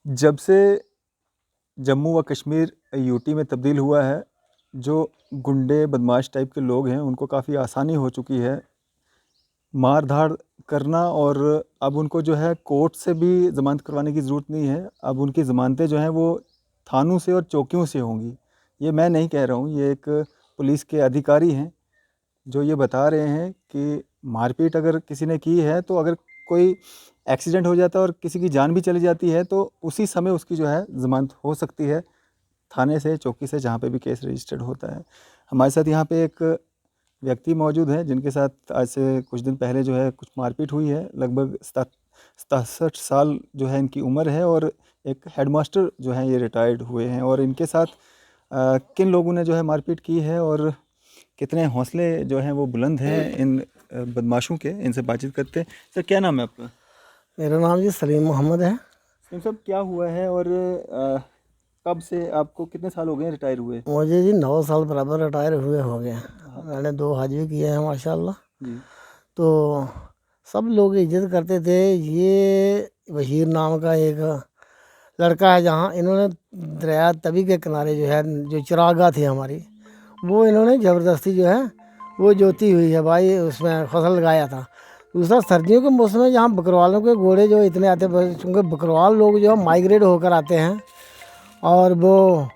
जब से जम्मू व कश्मीर यूटी में तब्दील हुआ है, जो गुंडे बदमाश टाइप के लोग हैं उनको काफ़ी आसानी हो चुकी है मार धाड़ करना। और अब उनको जो है कोर्ट से भी ज़मानत करवाने की ज़रूरत नहीं है। अब उनकी ज़मानतें जो हैं वो थानों से और चौकियों से होंगी। ये मैं नहीं कह रहा हूँ, ये एक पुलिस के अधिकारी हैं जो ये बता रहे हैं कि मारपीट अगर किसी ने की है तो अगर कोई एक्सीडेंट हो जाता है और किसी की जान भी चली जाती है तो उसी समय उसकी जो है ज़मानत हो सकती है थाने से, चौकी से, जहाँ पे भी केस रजिस्टर्ड होता है। हमारे साथ यहाँ पे एक व्यक्ति मौजूद है जिनके साथ आज से कुछ दिन पहले जो है कुछ मारपीट हुई है। लगभग 67 साल जो है इनकी उम्र है और एक हेडमास्टर जो है ये रिटायर्ड हुए हैं। और इनके साथ किन लोगों ने जो है मारपीट की है और कितने हौसले जो हैं वो बुलंद हैं इन बदमाशों के, इनसे बातचीत करते हैं। सर, क्या नाम है आपका? मेरा नाम जी सलीम मोहम्मद है। सलीम साहब, क्या हुआ है और कब से, आपको कितने साल हो गए रिटायर हुए? मुझे जी 9 साल बराबर रिटायर हुए हो गए। मैंने 2 हज भी किए हैं माशाल्लाह। जी। तो सब लोग इज्जत करते थे। ये बशीर नाम का एक लड़का है, जहाँ इन्होंने दरिया तवी के किनारे जो है, जो चिरागा थी हमारी, वो इन्होंने ज़बरदस्ती जो है वो जोती हुई है भाई, उसमें फसल लगाया था। दूसरा, सर्दियों के मौसम में जहाँ बकरवालों के घोड़े जो इतने आते हैं, चूँकि बकरवाल लोग जो है माइग्रेट होकर आते हैं और वो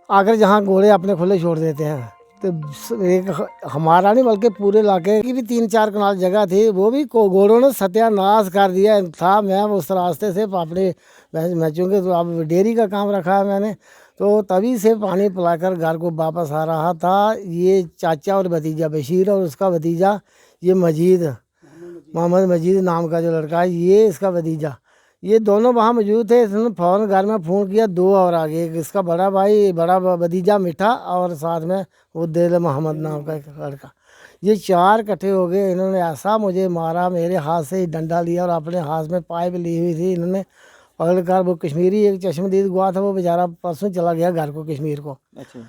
आकर जहाँ घोड़े अपने खुले छोड़ देते हैं, तो एक हमारा नहीं बल्कि पूरे इलाके की भी 3-4 कनाल जगह थी, वो भी घोड़ों ने सत्यानाश कर दिया था। मैं उस रास्ते से अपने मैं चूँकि तो अब डेयरी का काम रखा है मैंने, तो तभी से पानी पिलाकर घर को वापस आ रहा था। ये चाचा और भतीजा बशीर और उसका भतीजा ये मजीद, मोहम्मद मजीद नाम का जो लड़का है, ये इसका भतीजा, ये दोनों वहाँ मौजूद थे। इसने फ़ौरन घर में फ़ोन किया, 2 और आ गए, इसका बड़ा भाई, बड़ा भतीजा मिठा और साथ में वो दिल मोहम्मद नाम का एक लड़का। ये 4 इकट्ठे हो गए। इन्होंने ऐसा मुझे मारा, मेरे हाथ से ही डंडा लिया और अपने हाथ में पाइप ली हुई थी इन्होंने पकड़कर। वो कश्मीरी एक चश्मदीद हुआ था, वो बेचारा परसों चला गया घर को कश्मीर को। अच्छा।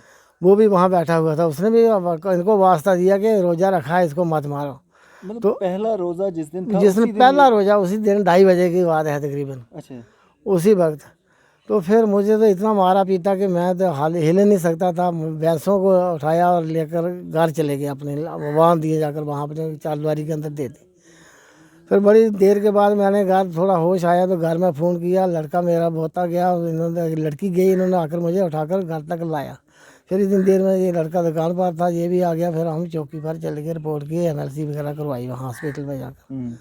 वो भी वहाँ बैठा हुआ था, उसने भी इनको वास्ता दिया कि रोज़ा रखा है, इसको मत मारो। मतलब तो पहला रोज़ा जिस दिन था, जिसने पहला रोज़ा उसी दिन 2:30 बजे की बात है तकरीबन। अच्छा। उसी वक्त तो फिर मुझे तो इतना मारा पीटा कि मैं तो हिल नहीं सकता था। भैंसों को उठाया और लेकर घर चले गए अपने, वहाँ दिए जाकर, वहाँ अपने चारद्वारी के अंदर दे दी। फिर बड़ी देर के बाद मैंने घर थोड़ा होश आया तो घर में फ़ोन किया, लड़का मेरा बोता गया, इन्होंने लड़की गई, इन्होंने आकर मुझे उठाकर घर तक लाया। फिर इतनी देर में ये लड़का दुकान पर था, ये भी आ गया। फिर हम चौकी पर चले गए, रिपोर्ट की, NLC वगैरह करवाई वहाँ हॉस्पिटल में जाकर।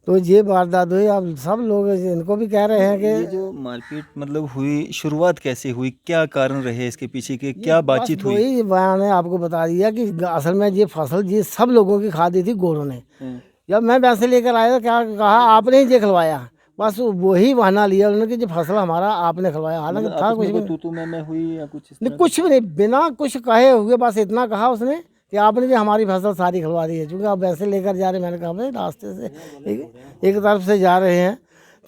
तो ये वारदात हुई। अब सब लोग इनको भी कह रहे हैं कि ये जो मारपीट मतलब हुई, शुरुआत कैसे हुई, क्या कारण रहे इसके पीछे के, क्या बातचीत हुई? वही मैंने आपको बता दिया कि असल में ये फसल ये सब लोगों की खा दी थी घोड़ों ने। जब मैं भैंसे लेकर आया तो क्या कहा, आपने ही ये खिलवाया, बस वही बहाना लिया उन्होंने कि जो फसल हमारा आपने खिलवाया। हालांकि था कुछ भी तू में हुई या कुछ इस नहीं, कुछ भी नहीं, बिना कुछ कहे हुए बस इतना कहा उसने कि आपने जो हमारी फसल सारी खिलवा दी है। चूँकि आप वैसे लेकर जा रहे हैं, मैंने कहा भाई रास्ते से एक तरफ से जा रहे हैं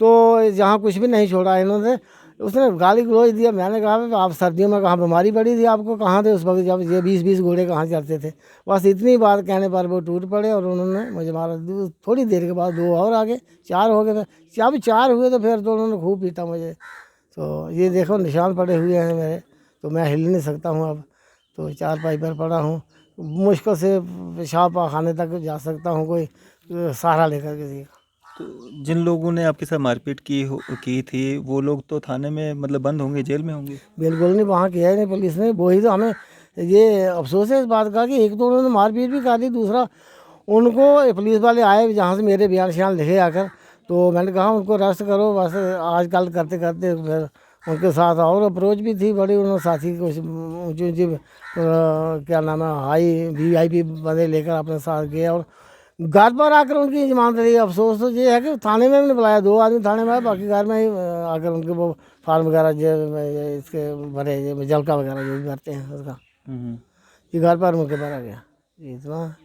तो जहाँ कुछ भी नहीं छोड़ा इन्होंने। उसने गाली गलौज दिया। मैंने कहा भाई आप सर्दियों में कहाँ बीमारी पड़ी थी आपको, कहाँ थे उस वक्त जब ये 20-20 घोड़े कहाँ चलते थे। बस इतनी बात कहने पर वो टूट पड़े और उन्होंने मुझे मारा। थोड़ी देर के बाद 2 और आ गए, 4 हो गए। जब 4 हुए तो फिर तो उन्होंने खूब पीटा मुझे। तो ये देखो निशान पड़े हुए हैं मेरे, तो मैं हिल नहीं सकता हूँ अब, तो 4 पर पड़ा हूँ। मुश्किल से पेशाब खाने तक जा सकता हूँ, कोई सहारा लेकर किसी का। तो जिन लोगों ने आपके साथ मारपीट की थी वो लोग तो थाने में मतलब बंद होंगे, जेल में होंगे? बिल्कुल नहीं, वहाँ किया ही नहीं पुलिस ने। वही तो हमें ये अफसोस है इस बात का कि एक तो उन्होंने मारपीट भी कर दी, दूसरा उनको पुलिस वाले आए जहाँ से मेरे बयान शयान लिखे आकर, तो मैंने कहा उनको अरेस्ट करो। बस आज कल करते करते फिर उनके साथ और अप्रोच भी थी बड़ी, उन्होंने साथी कुछ ऊँची ऊँची क्या नाम है हाई VIP बंदे लेकर अपने साथ गए और घर पर आकर उनकी जमानत रही। अफसोस तो ये है कि थाने में भी नहीं बुलाया, 2 आदमी थाने में आए, बाकी घर में ही आकर उनके वो फार्म वगैरह जो इसके भरे जलका वगैरह जो भी भरते हैं उसका, ये घर पर उनके पर आ गया। इतना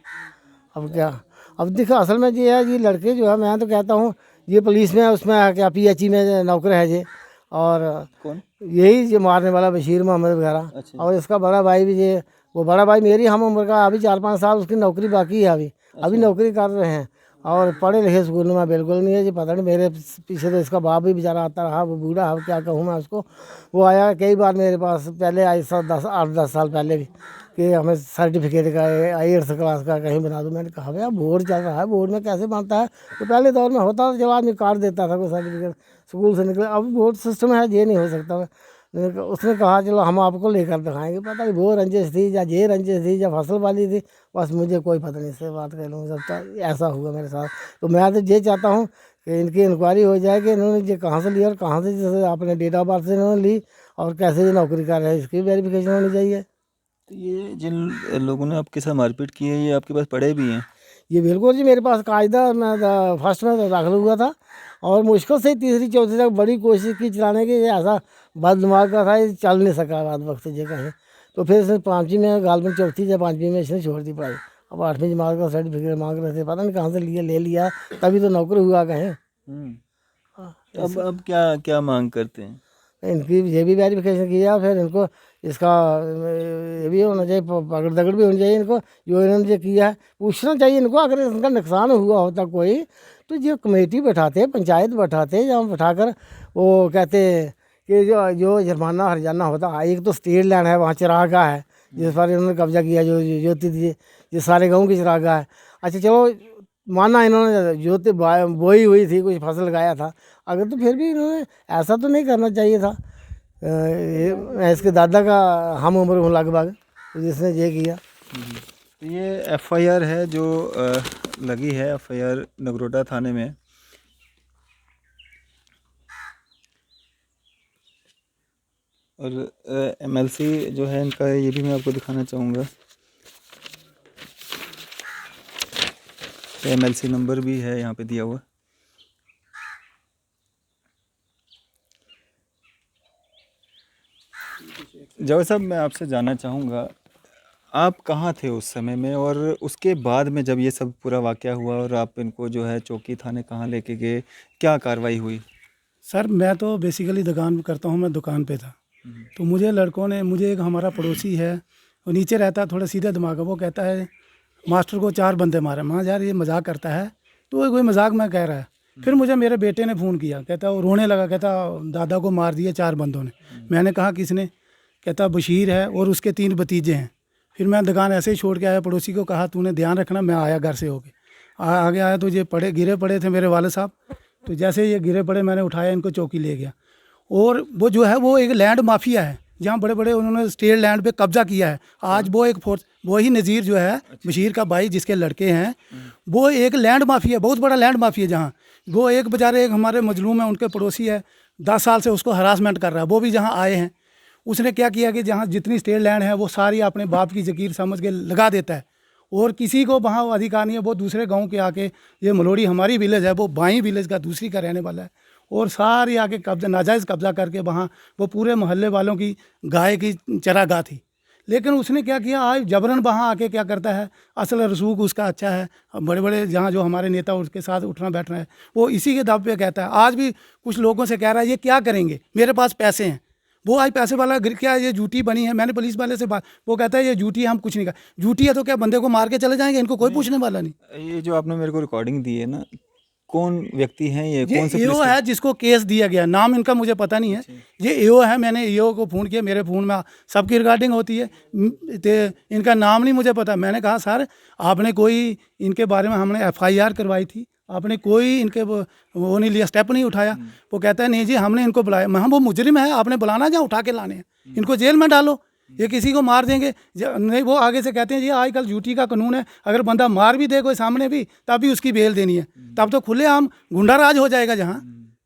अब क्या, अब देखो असल में ये है, ये लड़के जो है, मैं तो कहता हूँ ये पुलिस में उसमें क्या PHE में नौकर है ये, और कौन? यही जो मारने वाला बशीर मोहम्मद वगैरह। अच्छा। और इसका बड़ा भाई भी ये वो बड़ा भाई मेरी हम उम्र का, अभी 4-5 साल उसकी नौकरी बाकी है, अभी नौकरी कर रहे हैं। और पढ़े लिखे स्कूल में बिल्कुल नहीं है जी। पता नहीं, मेरे पीछे तो इसका बाप भी बेचारा आता रहा, वो बूढ़ा है, क्या कहूँ मैं उसको। वो आया कई बार मेरे पास, पहले आई 8-10 साल पहले भी, कि हमें सर्टिफिकेट का IELTS क्लास का कहीं बना दो। मैंने कहा भैया बोर्ड चल रहा है, बोर्ड में कैसे बनता है? तो पहले दौर में होता था, जब आदमी कार्ड देता था कोई सर्टिफिकेट स्कूल से निकले। अब बोर्ड सिस्टम है, ये नहीं हो सकता। उसने कहा चलो हम आपको लेकर दिखाएंगे। पता नहीं वो रंजिश थी या ये रंजिश थी या फसल वाली थी, बस मुझे कोई पता नहीं। इससे बात कर लूँ, जब ऐसा हुआ मेरे साथ। तो मैं तो ये चाहता हूँ कि इनकी इंक्वायरी हो जाए कि इन्होंने ये कहाँ से लिया और कहाँ से, जैसे अपने डेट ऑफ बर्थ से इन्होंने ली और कैसे ये नौकरी कर रहे हैं, इसकी वेरिफिकेशन होनी चाहिए। तो ये जिन लोगों ने आपके साथ मारपीट की है, ये आपके पास पड़े भी हैं? ये बिल्कुल जी मेरे पास कायदा, मैं फर्स्ट में दाखिल हुआ था और मुश्किल से तीसरी चौथी तक बड़ी कोशिश की चलाने की। ये ऐसा बददिमाग का था, ये चल नहीं सका बाद वक्त से कहीं। तो फिर इसने 5वीं में, गालबन चौथी या 5वीं में इसने छोड़ दी पढ़ाई। अब 8वीं जमात का सर्टिफिकेट मांग रहे थे, पता नहीं कहाँ से लिए, ले लिया, तभी तो नौकरी हुआ कहीं। हाँ, तो अब क्या क्या मांग करते हैं? इनकी ये भी वेरिफिकेशन किया, फिर इनको इसका ये भी होना चाहिए, पकड़ दकड़ भी होनी चाहिए इनको, जो इन्होंने ये किया है। पूछना चाहिए इनको, अगर इनका नुकसान हुआ होता कोई, तो जो कमेटी बैठाते, पंचायत बैठाते, जहाँ बैठाकर वो कहते कि जो जो जुर्माना हर्जाना होता। एक तो स्टेट लैंड है, वहाँ चरागाह है जिस पर इन्होंने कब्जा किया, जो ज्योति थी, ये सारे गाँव की चरागाह है। अच्छा चलो माना इन्होंने ज्योति बोई हुई थी, कुछ फसल लगाया था, अगर तो फिर भी इन्होंने ऐसा तो नहीं करना चाहिए था। इसके दादा का हम उम्र हूँ लगभग, तो जिसने ये किया। तो ये FIR है जो लगी है, FIR नगरोटा थाने में। और MLC जो है इनका, ये भी मैं आपको दिखाना चाहूँगा। MLC नंबर भी है यहाँ पे दिया हुआ। जवाब साहब, मैं आपसे जानना चाहूँगा, आप कहाँ थे उस समय में, और उसके बाद में जब ये सब पूरा वाक़या हुआ और आप इनको जो है चौकी थाने कहाँ लेके गए, क्या कार्रवाई हुई? सर मैं तो बेसिकली दुकान करता हूँ, मैं दुकान पे था। तो मुझे लड़कों ने, मुझे एक हमारा पड़ोसी है, वो नीचे रहता है, थोड़ा सीधा दिमाग है, वो कहता है मास्टर को 4 बंदे मारे। मैं यार ये मजाक करता है, तो वो कोई मजाक में कह रहा है। फिर मुझे मेरे बेटे ने फ़ोन किया, कहता वो रोने लगा, कहता दादा को मार दिए 4 बंदों ने। मैंने कहा किसने? कहता बशीर है और उसके 3 भतीजे हैं। फिर मैं दुकान ऐसे ही छोड़ के आया, पड़ोसी को कहा तूने ध्यान रखना। मैं आया घर से होके, आगे आया तो ये गिरे पड़े थे मेरे वाले साहब। तो जैसे ये गिरे पड़े, मैंने उठाया, इनको चौकी ले गया। और वो जो है वो एक लैंड माफिया है, जहाँ बड़े बड़े उन्होंने स्टेट लैंड पे कब्जा किया है। आज वो एक फोर्स, वही नज़ीर जो है, बशीर का भाई जिसके लड़के हैं, वो एक लैंड माफिया, बहुत बड़ा लैंड माफिया। जहाँ वो एक बेचारे, एक हमारे मजलूम है, उनके पड़ोसी है, 10 साल से उसको हरासमेंट कर रहा है। वो भी जहाँ आए हैं, उसने क्या किया कि जहाँ जितनी स्टेट लैंड है वो सारी अपने बाप की जगीर समझ के लगा देता है, और किसी को वहाँ अधिकार नहीं है। वो दूसरे गांव के आके, ये मलोड़ी हमारी विलेज है, वो बाई विलेज का दूसरी का रहने वाला है, और सारी आके कब्जा, नाजायज़ कब्जा करके वहाँ वो पूरे मोहल्ले वालों की गाय की चरागाह थी। लेकिन उसने क्या किया, आज जबरन वहाँ आके क्या करता है, असल रसूख उसका अच्छा है, बड़े बड़े जहाँ जो हमारे नेता उसके साथ उठना बैठना है, वो इसी के दब पे कहता है। आज भी कुछ लोगों से कह रहा है ये क्या करेंगे, मेरे पास पैसे हैं। वो आज पैसे वाला क्या ये झूठी बनी है। मैंने पुलिस वाले से बात, वो कहता है ये झूठी है, हम कुछ नहीं कर, झूठी है तो क्या बंदे को मार के चले जाएंगे, इनको कोई पूछने वाला नहीं। ये जो आपने मेरे को रिकॉर्डिंग दी है ना, कौन व्यक्ति हैं ये, कौन से EO है जिसको केस दिया गया, नाम इनका मुझे पता नहीं है। ये EO है, मैंने EO को फ़ोन किया, मेरे फ़ोन में सबकी रिकॉर्डिंग होती है, तो इनका नाम नहीं मुझे पता। मैंने कहा सर आपने कोई इनके बारे में, हमने FIR करवाई थी, आपने कोई इनके वो नहीं लिया, स्टेप नहीं उठाया। वो कहता है नहीं जी हमने इनको बुलाया। मैं वो मुजरिम है, आपने बुलाना जहाँ उठा के लाने हैं, इनको जेल में डालो, ये किसी को मार देंगे नहीं। वो आगे से कहते हैं जी आजकल झूठी का कानून है, अगर बंदा मार भी दे कोई सामने भी, तब भी उसकी बेल देनी है, तब तो खुलेआम गुंडा राज हो जाएगा। जहाँ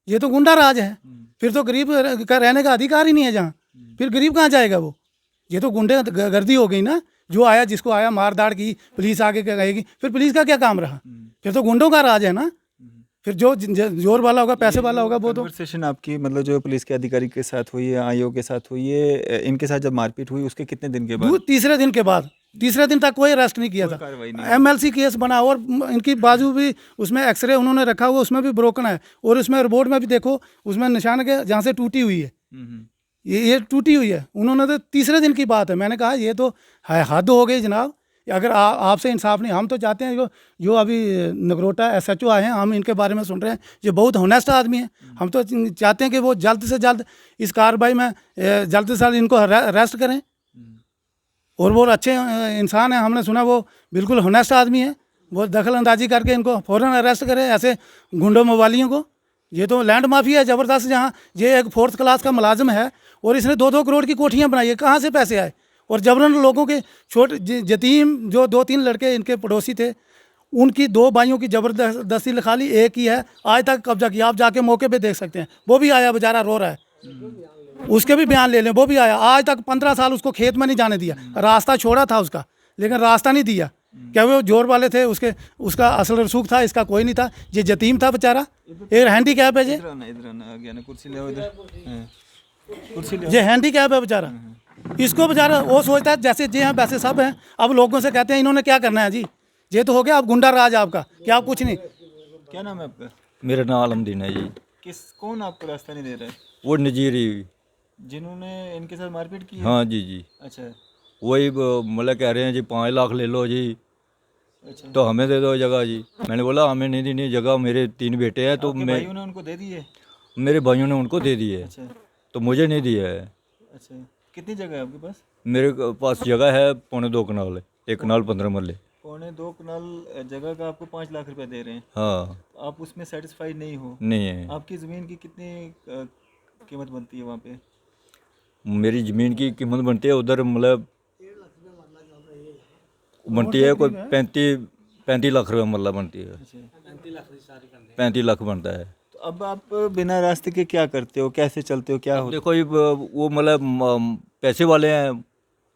ये तो गुंडा राज है, फिर तो गरीब का रहने का अधिकार ही नहीं है जहाँ, फिर गरीब कहाँ जाएगा वो? ये तो गुंडे गर्दी हो गई ना, जो आया जिसको आया मार दाड़ की, पुलिस आगे क्या कहेगी, फिर पुलिस का क्या काम रहा? फिर तो गुंडों का राज है ना। फिर जो जोर वाला होगा, पैसे वाला होगा, वो तो। कन्वर्सेशन आपकी मतलब जो पुलिस के अधिकारी के साथ हुई है, IO के साथ हुई है, इनके साथ जब मारपीट हुई उसके कितने दिन के बाद? तीसरे दिन के बाद, तीसरे दिन तक कोई अरेस्ट नहीं किया था। MLC केस बना, और इनकी बाजू भी उसमें एक्सरे उन्होंने रखा हुआ, उसमें भी ब्रोकन है, और उसमें रिपोर्ट में भी देखो, उसमें निशान के जहाँ से टूटी हुई है, ये टूटी हुई है। उन्होंने तो तीसरे दिन की बात है, मैंने कहा ये तो है, हद हो गई जनाब। अगर आपसे इंसाफ नहीं, हम तो चाहते हैं जो अभी नगरोटा SHO आए हैं, हम इनके बारे में सुन रहे हैं, ये बहुत होनेस्ट आदमी है। हम तो चाहते हैं कि वो जल्द से जल्द इस कार्रवाई में जल्द से जल्द इनको अरेस्ट करें। और वो अच्छे इंसान हैं, हमने सुना वो बिल्कुल होनेस्ट आदमी है। वो दखल अंदाजी करके इनको फ़ौरन अरेस्ट करें, ऐसे गुंडों मवालियों को। ये तो लैंड माफिया है ज़बरदस्त, जहाँ ये एक 4th क्लास का मुलाजिम है और इसने 2-2 करोड़ की कोठियाँ बनाई है। कहाँ से पैसे आए? और जबरन लोगों के छोटे यतीम जो 2-3 लड़के इनके पड़ोसी थे, उनकी 2 भाइयों की ज़बरदस्ती लिखा ली, एक ही है, आज तक कब्जा किया। आप जाके मौके पे देख सकते हैं, वो भी आया, बेचारा रो रहा है। उसके भी बयान ले लें, वो भी आया। आज तक 15 साल उसको खेत में नहीं जाने दिया, रास्ता छोड़ा था उसका, लेकिन रास्ता नहीं दिया। क्या वो जोर वाले थे, उसका असल रसूख था, इसका कोई नहीं था। ये यतीम था बेचारा, एक हैंडीकैप है। ये हैंडीकैप है बेचारा। इसको बेचारा वो सोचता है जैसे जे हैं वैसे सब हैं। अब लोगों से कहते हैं इन्होंने क्या करना है जी, ये तो हो गया अब गुंडा राज आपका, क्या कुछ नहीं। क्या नाम है आपका? मेरा नाम आलमदीन है जी। कौन आपको रास्ता नहीं दे रहा है? वो नजीरी, जिन्होंने इनके साथ मारपीट की है? हाँ जी। अच्छा वही मतलब कह रहे हैं जी 5 लाख ले लो जी, अच्छा। तो हमें दे दो जगह जी। मैंने बोला हमें नहीं देनी जगह, मेरे 3 बेटे हैं, तो आपके मैं, भाइयों ने उनको दे दी है? मेरे भाइयों ने उनको दे दी है, अच्छा तो मुझे नहीं दिया है। अच्छा। कितनी जगह है आपके पास? मेरे पास जगह है 2.25 कनाल, 1 कनाल 15 मरले। 2.25 कनाल जगह का आपको 5 लाख रुपए दे रहे हैं? हाँ। तो आप उसमें सेटिस्फाइड नहीं हो? नहीं है। आपकी ज़मीन की कितनी कीमत बनती है वहाँ पे? मेरी ज़मीन की कीमत बनती है उधर, मतलब बनती है कोई 35 लाख रुपये मरला बनती है। 35 लाख बनता है। तो अब आप बिना रास्ते के क्या करते हो, कैसे चलते हो, क्या हो? देखो ये वो मतलब पैसे वाले हैं,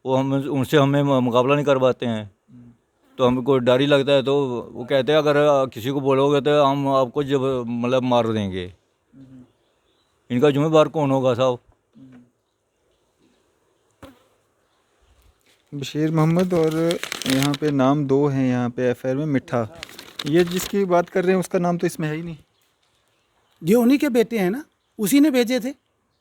वो हम उनसे हमें मुकाबला नहीं कर पाते हैं, तो हमको डर ही लगता है। तो वो कहते हैं अगर किसी को बोलोगे तो हम आपको जब मतलब मार देंगे। इनका जिम्मेदार कौन होगा साहब? बशीर मोहम्मद, और यहाँ पे नाम 2 हैं यहाँ पे FIR में, मिठा। ये जिसकी बात कर रहे हैं उसका नाम तो इसमें है ही नहीं। ये उन्हीं के बेटे हैं ना, उसी ने भेजे थे।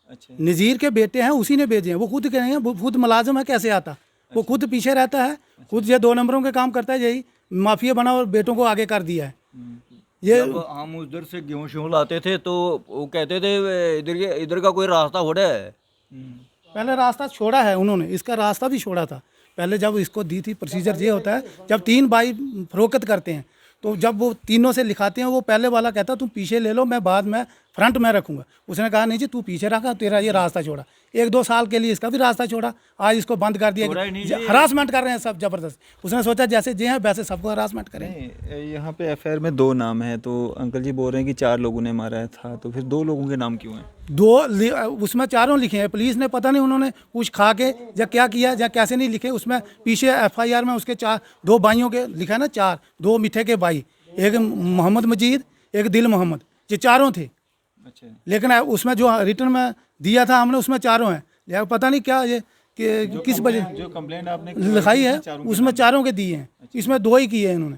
अच्छा नज़ीर के बेटे हैं, उसी ने भेजे हैं। वो खुद कह रहे हैं, वो खुद मुलाजिम है, कैसे आता? वो खुद पीछे रहता है, खुद ये 2 नंबरों के काम करता है, यही माफिया बना और बेटों को आगे कर दिया है। ये जब हम उधर से गेहूँ श्यूँ लाते थे तो वो कहते थे इधर का कोई रास्ता हो रहा है। पहले रास्ता छोड़ा है उन्होंने, इसका रास्ता भी छोड़ा था पहले। जब इसको दी थी, प्रोसीजर ये होता है, जब 3 भाई फरोख्त करते हैं तो जब वो तीनों से लिखाते हैं, वो पहले वाला कहता तुम पीछे ले लो, मैं बाद में फ्रंट में रखूंगा। उसने कहा नहीं जी तू पीछे रखा, तेरा ये रास्ता छोड़ा। 1-2 साल के लिए इसका भी रास्ता छोड़ा, आज इसको बंद कर दिया। हरासमेंट कर रहे हैं सब जबरदस्त। उसने सोचा जैसे जे हैं वैसे सबको हरासमेंट करें। नहीं, यहाँ पे FIR में 2 नाम है, तो अंकल जी बोल रहे हैं कि 4 लोगों ने मारा था, तो फिर 2 लोगों के नाम क्यों हैं? 2 उसमें 4 लिखे हैं। पुलिस ने पता नहीं उन्होंने कुछ खा के या क्या किया या कैसे नहीं लिखे। उसमें पीछे FIR में उसके 2 भाइयों के लिखा है ना, 4, 2 मिठे के भाई, एक मोहम्मद मजीद, एक दिल मोहम्मद, ये 4 थे। अच्छा लेकिन उसमें जो रिटर्न में दिया था हमने, उसमें 4 हैं। या पता नहीं क्या ये कि किस वजह जो कंप्लेंट आपने लिखाई है उसमें 4 के दिए हैं, इसमें 2 ही किए हैं इन्होंने।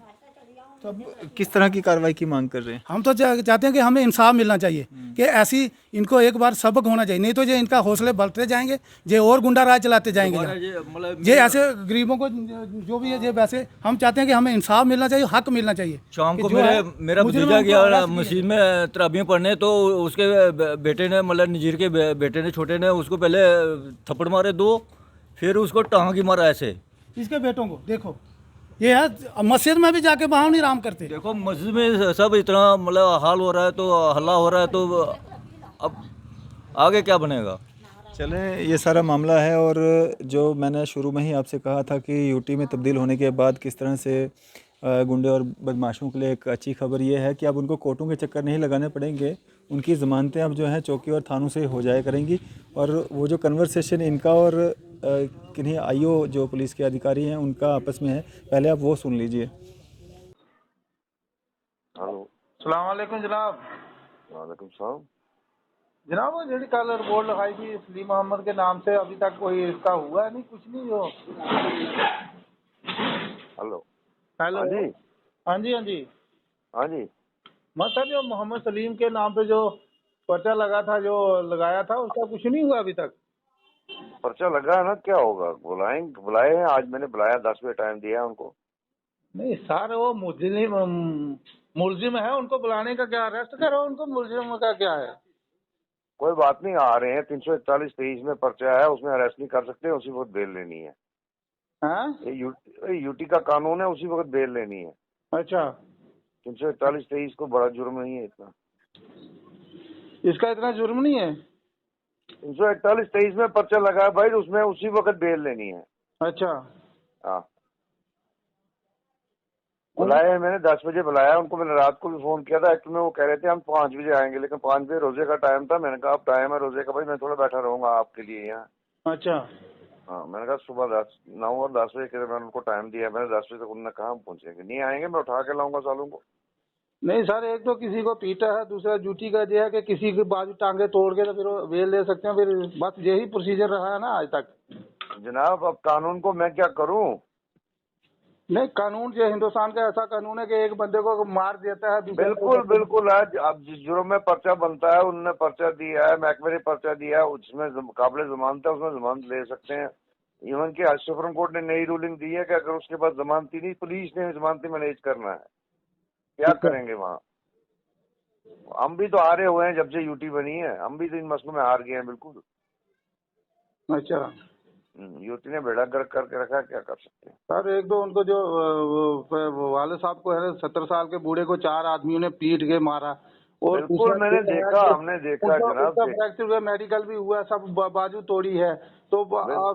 तो अब किस तरह की कार्रवाई की मांग कर रहे हैं? हम तो चाहते हैं कि हमें इंसाफ मिलना चाहिए, कि ऐसी इनको एक बार सबक होना चाहिए, नहीं तो ये इनका हौसले बढ़ते जाएंगे, ये और गुंडा राज चलाते जाएंगे। ये ऐसे गरीबों को जो भी है ये, वैसे हम चाहते हैं कि हमें इंसाफ मिलना चाहिए, हक मिलना चाहिए। शाम कि को जो है, मेरा मुजरिम भतीजा उनको गया arrest किए। मस्जिद में तराबियाँ पढ़ने, तो उसके बेटे ने, मतलब नज़ीर के बेटे ने, छोटे ने, उसको पहले थप्पड़ मारे 2, फिर उसको टांग ही मारा ऐसे। इसके बेटों को देखो, ये है मस्जिद में भी जाके वहाँ नहीं आराम करते। देखो मस्जिद में सब इतना मतलब हाल हो रहा है, तो हल्ला हो रहा है, तो अब आगे क्या बनेगा? चलें, ये सारा मामला है। और जो मैंने शुरू में ही आपसे कहा था कि यूटी में तब्दील होने के बाद किस तरह से गुंडे और बदमाशों के लिए एक अच्छी खबर ये है कि अब उनको कोर्टों के चक्कर नहीं लगाने पड़ेंगे। उनकी ज़मानतें अब जो हैं चौकी और थानों से हो जाया करेंगी। और वो जो कन्वर्सेशन इनका और किन्हीं IO जो पुलिस के अधिकारी हैं उनका आपस में है, पहले आप वो सुन लीजिए। हेलो, सलाम वालेकुम जनाब। वालेकुम सलाम। जनाब वो जी कल रिपोर्ट लिखाई थी सलीम मोहम्मद के नाम से, अभी तक कोई इसका हुआ नहीं, कुछ नहीं। जो हेलो। हेलो, हाँ जी। हाँ जी, हाँ जी। हाँ जी। मतलब जो मोहम्मद सलीम के नाम पे जो पर्चा लगा था, जो लगाया था, उसका कुछ नहीं हुआ अभी तक। पर्चा लगा है ना, क्या होगा? बुलाए हैं, आज मैंने बुलाया, 10 बजे टाइम दिया है उनको। नहीं सर, वो मुलजिम है, उनको बुलाने का क्या, अरेस्ट करो उनको, मुलजिम का क्या है? कोई बात नहीं, आ रहे हैं। 341-23 में पर्चा है, उसमें अरेस्ट नहीं कर सकते, उसी वक्त बेल लेनी है। हाँ, ये यूटी का कानून है, उसी वक्त बेल लेनी है। अच्छा, 341-23 को बड़ा जुर्म नहीं है इतना। इसका इतना जुर्म नहीं है? 341-23 में पर्चा लगा है भाई, उसमें उसी वक्त बेल लेनी है। अच्छा, हाँ, बुलाया है मैंने, 10 बजे बुलाया उनको। मैंने रात को भी फोन किया था, एक्चुअली में वो कह रहे थे हम 5 बजे आएंगे, लेकिन 5 बजे रोजे का टाइम था। मैंने कहा अब टाइम है रोजे का भाई, मैं थोड़ा बैठा रहूंगा आपके लिए यहाँ। अच्छा, हाँ, मैंने कहा सुबह 9 और 10 बजे के मैंने उनको टाइम दिया। मैंने 10 बजे तक उन्होंने कहा हम पहुंचेंगे, नहीं आएंगे मैं उठा के लाऊंगा सालों को। नहीं सर, एक तो किसी को पीटा है, दूसरा ड्यूटी का जो है कि किसी की बाजू टांगे तोड़ के तो फिर वो बेल ले सकते हैं, फिर बस यही प्रोसीजर रहा है ना आज तक। जनाब अब कानून को मैं क्या करूं? नहीं, कानून जो हिंदुस्तान का ऐसा कानून है कि एक बंदे को मार देता है, दूसरे बिल्कुल बिल्कुल। आज अब जिस जुर्म में पर्चा बनता है, उन्होंने पर्चा दिया है, महकमे ने पर्चा दिया है, उसमें काबिल जमानत है, उसमें जमानत ले सकते हैं। इवन कि आज सुप्रीम कोर्ट ने नई रूलिंग दी है कि अगर उसके पास जमानती नहीं, पुलिस ने जमानती मैनेज करना है। क्या करेंगे वहाँ? हम भी तो हारे हुए हैं जब से यूटी बनी है, हम भी तो इन मसलों में हार गए हैं बिल्कुल। अच्छा यूटी ने बेड़ा गर्क करके रखा है, क्या कर सकते हैं? सर, एक तो उनको जो वाले साहब को है 70 साल के बूढ़े को 4 आदमियों ने पीट के मारा, और बिल्कुल मैंने देखा, हमने देखा जनाब। फ्रैक्चर हुआ, मेडिकल भी हुआ, सब बाजू तोड़ी है। तो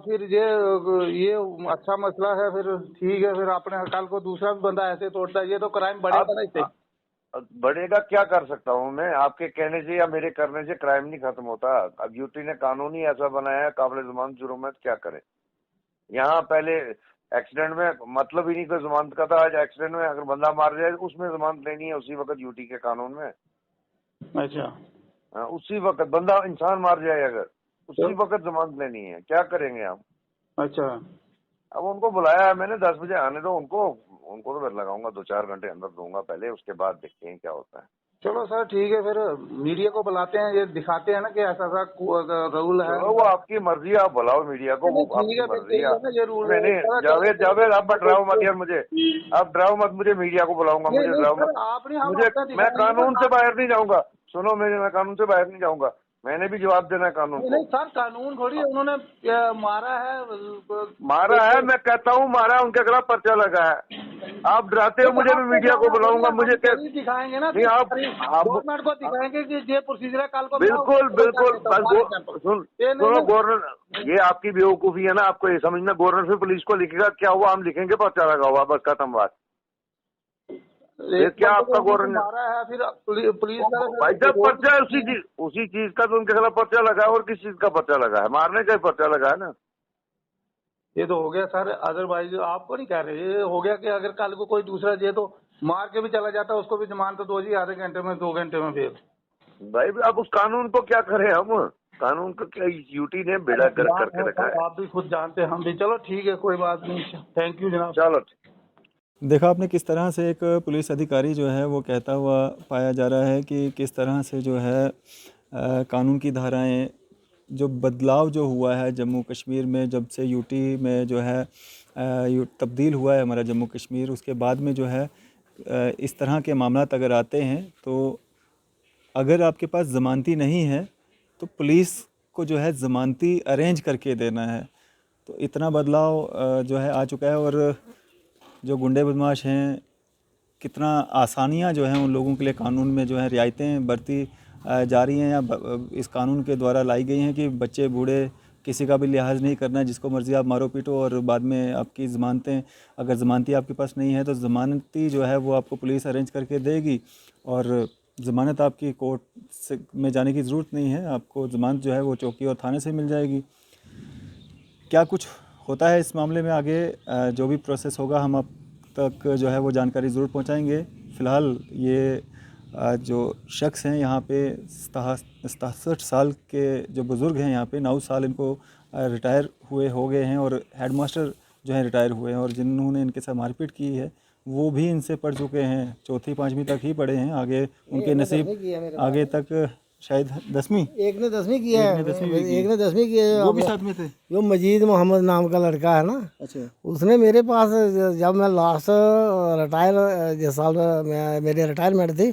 फिर ये अच्छा मसला है, फिर ठीक है, फिर अपने कल को दूसरा भी बंदा ऐसे तोड़ता है, ये तो क्राइम बढ़ेगा ना इससे। बढ़ेगा, क्या कर सकता हूँ मैं? आपके कहने से या मेरे करने से क्राइम नहीं खत्म होता। अब यूटी ने कानून ही ऐसा बनाया है, काबिल जमानत जुर्म है, क्या करे? यहाँ पहले एक्सीडेंट में मतलब ही नहीं कोई जमानत का था, आज एक्सीडेंट में अगर बंदा मार जाए उसमें जमानत लेनी है उसी वक्त यूटी के कानून में। अच्छा, हाँ, उसी वक्त बंदा इंसान मार जाए अगर, उसी वक्त जमानत लेनी है, क्या करेंगे हम? अच्छा, अब उनको बुलाया है मैंने, 10 बजे आने दो उनको तो मैं लगाऊंगा 2-4 घंटे अंदर दूंगा पहले, उसके बाद देखते हैं क्या होता है। चलो सर ठीक है, फिर मीडिया को बुलाते हैं, ये दिखाते हैं ना कि ऐसा ऐसा रूल है। चलो, वो आपकी मर्जी है, आप बुलाओ मीडिया को, वो आपकी मर्जी है। ये रूल मैंने जावेद आप डराओ मत यार मुझे, आप डराओ मत मुझे, मीडिया को बुलाऊंगा, मुझे डराओ मत। आपने हम मुझे, मैं कानून से बाहर नहीं जाऊंगा, सुनो मैं कानून से बाहर नहीं जाऊंगा, मैंने भी जवाब देना है कानून को। नहीं सर, कानून थोड़ी उन्होंने मारा है। मारा है, मैं कहता हूँ मारा, उनके खिलाफ पर्चा लगा है। आप डराते हो मुझे, मैं मीडिया को बुलाऊंगा, मुझे क्या दिखाएंगे ना? नहीं, आप गवर्नमेंट को दिखाएंगे कि ये प्रोसीजर है, कल को बिल्कुल बिल्कुल। बस सुनो गवर्नर, ये आपकी बेवकूफी है ना, आपको ये समझना, गवर्नर फिर पुलिस को लिखेगा क्या हुआ, हम लिखेंगे पर्चा लगा हुआ, बस खत्म बात। क्या आपका गवर्नर मारा है, फिर पुलिस भाई जब पर्चा है उसी चीज का तो उनके खिलाफ पर्चा लगा है, और किस चीज का पर्चा लगा है? मारने का ही पर्चा लगा है ना। ये तो हो गया सर, अदरवाइज आपको नहीं कह रहे, ये हो गया कि अगर कल को कोई दूसरा ये तो मार के भी चला जाता, उसको भी जमानत तो दो जी, आधे घंटे में 2 घंटे में फिर। भाई अब उस कानून को क्या करें हम? कानून को क्या यूटी ने बेड़ा गर्क करके रखा है। आप भी खुद जानते हैं, हम भी। चलो ठीक है, कोई बात नहीं, थैंक यू जनाब। चलो देखा आपने किस तरह से एक पुलिस अधिकारी जो है वो कहता हुआ पाया जा रहा है कि किस तरह से जो है कानून की धाराएं, जो बदलाव जो हुआ है जम्मू कश्मीर में, जब से यूटी में जो है तब्दील हुआ है हमारा जम्मू कश्मीर, उसके बाद में जो है इस तरह के मामलात अगर आते हैं तो अगर आपके पास ज़मानती नहीं है तो पुलिस को जो है ज़मानती अरेंज करके देना है। तो इतना बदलाव जो है आ चुका है, और जो गुंडे बदमाश हैं, कितना आसानियां जो हैं उन लोगों के लिए कानून में जो है रियायतें बरती जा रही हैं, या इस कानून के द्वारा लाई गई हैं कि बच्चे बूढ़े किसी का भी लिहाज नहीं करना है, जिसको मर्ज़ी आप मारो पीटो, और बाद में आपकी ज़मानतें, अगर ज़मानती आपके पास नहीं है तो ज़मानती जो है वो आपको पुलिस अरेंज करके देगी, और ज़मानत आपकी कोर्ट से में जाने की ज़रूरत नहीं है, आपको ज़मानत जो है वो चौकी और थाने से मिल जाएगी। क्या कुछ होता है इस मामले में आगे, जो भी प्रोसेस होगा हम आप तक जो है वो जानकारी ज़रूर पहुंचाएंगे। फ़िलहाल ये जो शख्स हैं यहाँ पे 67 साल के जो बुज़ुर्ग हैं यहाँ पे, 9 साल इनको रिटायर हुए हो गए हैं, और हेडमास्टर जो हैं रिटायर हुए हैं, और जिन्होंने इनके साथ मारपीट की है वो भी इनसे पढ़ चुके हैं, 4वीं 5वीं तक ही पढ़े हैं, आगे उनके नसीब आगे तक शायद 10वीं। एक ने 10वीं की है, एक ने 10वीं भी की। एक ने 10वीं की है। वो भी साथ में थे? जो मजीद मोहम्मद नाम का लड़का है ना, अच्छा। उसने मेरे पास, जब मैं लास्ट रिटायर, जिस साल में मेरी रिटायरमेंट थी,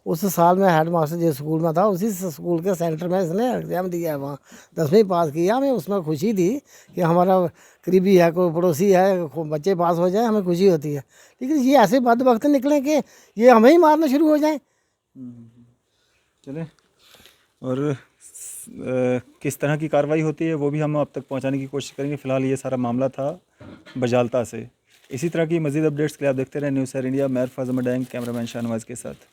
उस साल में हेड मास्टर जिस स्कूल में था, उसी स्कूल के सेंटर में इसने एग्ज़ाम दिया है। वहाँ 10वीं पास किया। हमें उसमें खुशी थी कि हमारा करीबी है, कोई पड़ोसी है, बच्चे पास हो जाए, हमें खुशी होती है। लेकिन ये ऐसे बदबख्त निकले कि ये हमें ही मारना शुरू हो जाए। चलें, और किस तरह की कार्रवाई होती है वो भी हम आप तक पहुंचाने की कोशिश करेंगे। फ़िलहाल ये सारा मामला था बजालता से। इसी तरह की मज़ीद अपडेट्स के लिए आप देखते रहें न्यूज़ सर इंडिया। मैं फैज़ अहमद डैंग, कैमरामैन शाहनवाज़ के साथ।